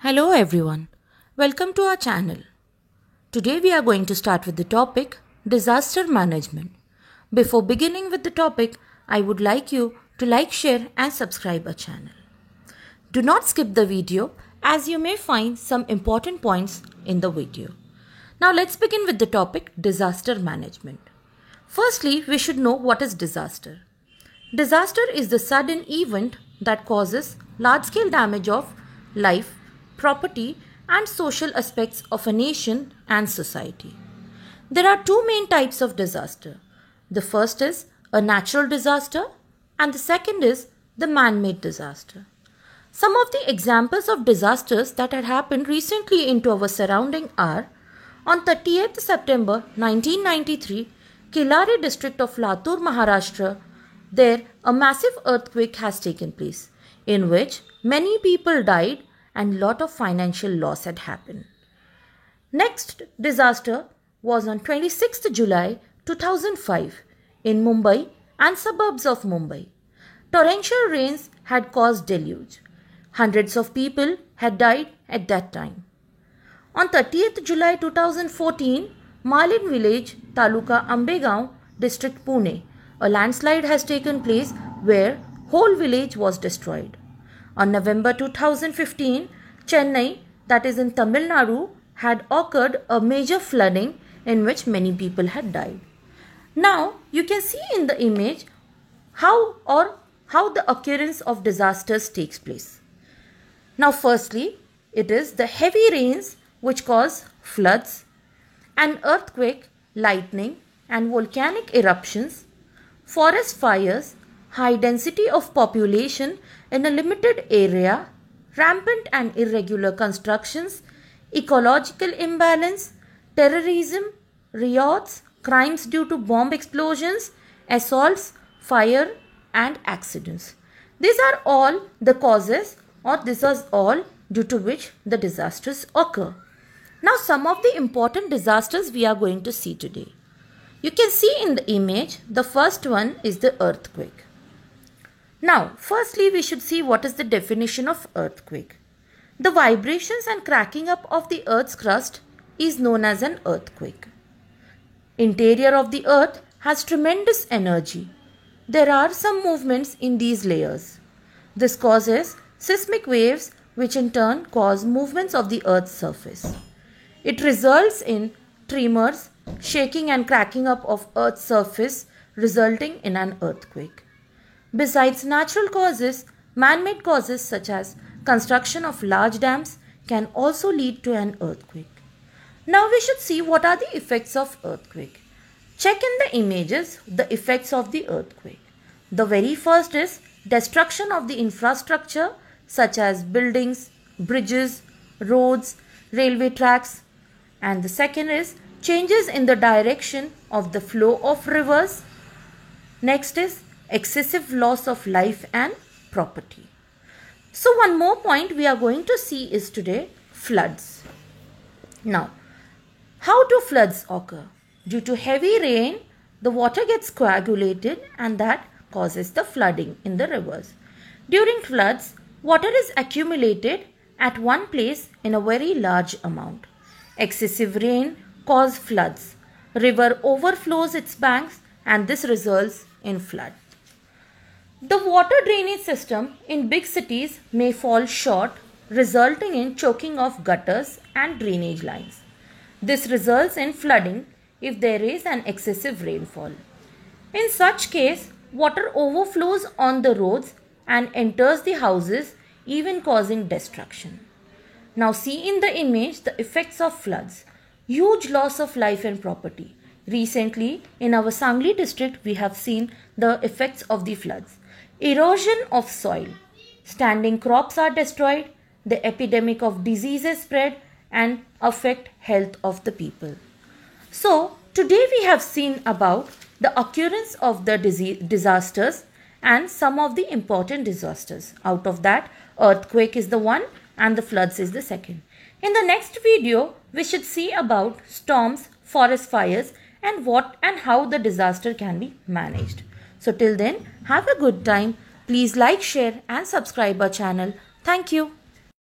Hello everyone, welcome to our channel. Today we are going to start with the topic disaster management. Before beginning with the topic, I would like you to like, share and subscribe our channel. Do not skip the video as you may find some important points in the video. Now let's begin with the topic disaster management. Firstly, we should know what is disaster. Disaster is the sudden event that causes large-scale damage of life, property and social aspects of a nation and society. There are two main types of disaster. The first is a natural disaster and the second is the man-made disaster. Some of the examples of disasters that had happened recently into our surrounding are: on 30th September 1993, Kilari district of Latur, Maharashtra, there a massive earthquake has taken place in which many people died and lot of financial loss had happened. Next disaster was on 26th July 2005 in Mumbai and suburbs of Mumbai. Torrential rains had caused deluge. Hundreds of people had died at that time. On 30th July 2014, Malin village, Taluka Ambegaon, district Pune, a landslide has taken place where whole village was destroyed. On November 2015, Chennai, that is in Tamil Nadu, had occurred a major flooding in which many people had died. Now you can see in the image how the occurrence of disasters takes place. Now firstly, it is the heavy rains which cause floods, an earthquake, lightning and volcanic eruptions, forest fires, high density of population in a limited area, rampant and irregular constructions, ecological imbalance, terrorism, riots, crimes due to bomb explosions, assaults, fire and accidents. These are all the causes, or this is all due to which the disasters occur. Now some of the important disasters we are going to see today. You can see in the image, the first one is the earthquake. Now, firstly, we should see what is the definition of earthquake. The vibrations and cracking up of the earth's crust is known as an earthquake. Interior of the earth has tremendous energy. There are some movements in these layers. This causes seismic waves which in turn cause movements of the earth's surface. It results in tremors, shaking and cracking up of earth's surface resulting in an earthquake. Besides natural causes, man-made causes such as construction of large dams can also lead to an earthquake. Now we should see what are the effects of earthquake. Check in the images the effects of the earthquake. The very first is destruction of the infrastructure such as buildings, bridges, roads, railway tracks, and the second is changes in the direction of the flow of rivers. Next is excessive loss of life and property. So one more point we are going to see is today floods. Now, how do floods occur? Due to heavy rain, the water gets coagulated and that causes the flooding in the rivers. During floods, water is accumulated at one place in a very large amount. Excessive rain causes floods. River overflows its banks and this results in flood. The water drainage system in big cities may fall short, resulting in choking of gutters and drainage lines. This results in flooding if there is an excessive rainfall. In such case, water overflows on the roads and enters the houses, even causing destruction. Now see in the image the effects of floods. Huge loss of life and property. Recently, in our Sangli district, we have seen the effects of the floods. Erosion of soil. Standing crops are destroyed. The epidemic of diseases spread and affect health of the people. So, today we have seen about the occurrence of the disasters and some of the important disasters. Out of that, earthquake is the one and the floods is the second. In the next video, we should see about storms, forest fires and what and how the disaster can be managed. So till then, have a good time. Please like, share and subscribe our channel. Thank you.